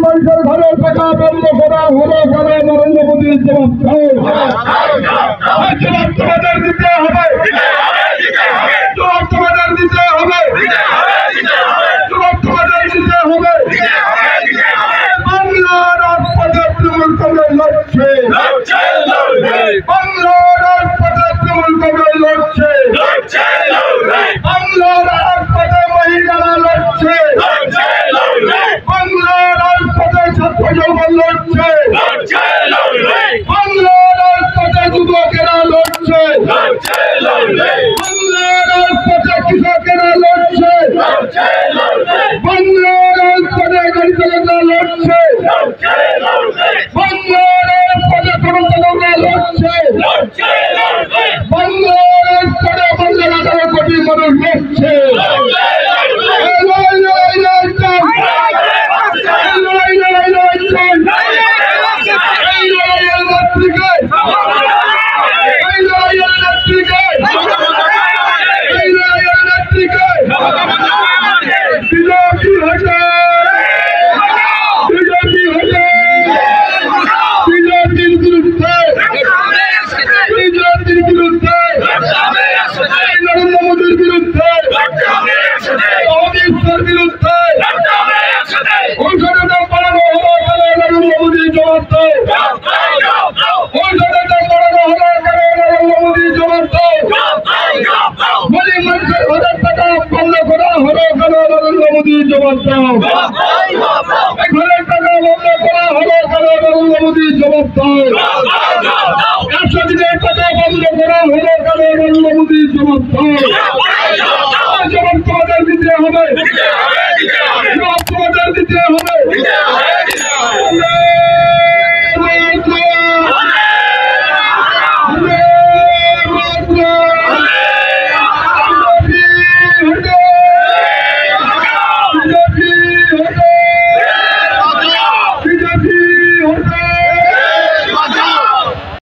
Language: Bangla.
মানুষের ঘরে টাকা বন্ধ করা হলো কেন? নরেন্দ্র মোদীর জবাব তোমাদের দিতে হবে, জবাব তোমাদের দিতে হবে, জবাব তোমাদের দিতে হবে। বাংলার রাজপথে তৃণমূল কংগ্রেস লড়ছে, বাংলার রাজপথে তৃণমূল কংগ্রেস লড়ছে, বাংলার রাজপথে মহিলারা লড়ছে, বাংলার রাজপথে ছাত্র যুবক লড়ছে, বাংলার রাজপথে যুবকেরা লড়ছে, বাংলার রাজপথে কৃষকেরা লড়ছে, বাংলার রাজপথে গাড়ি চালকরা লড়ছে, বাংলার রাজপথে টোটো চালকরা লড়ছে, বাংলার রাজপথে বাংলার 18 কোটি মানুষ লড়ছে। নরেন্দ্র মোদীর বিরুদ্ধে, অমিতের বিরুদ্ধে ঔষধের দাম বাড়ানো হলো কেন? নরেন্দ্র মোদীর জবাব দাও। ঔষধের দাম বাড়ানো হলো কেন? নরেন্দ্র মোদীর জবাব দাও। গরিব মানুষের ঘরের টাকা বন্ধ করা হলো কেন? নরেন্দ্র মোদীর জবাব দাও।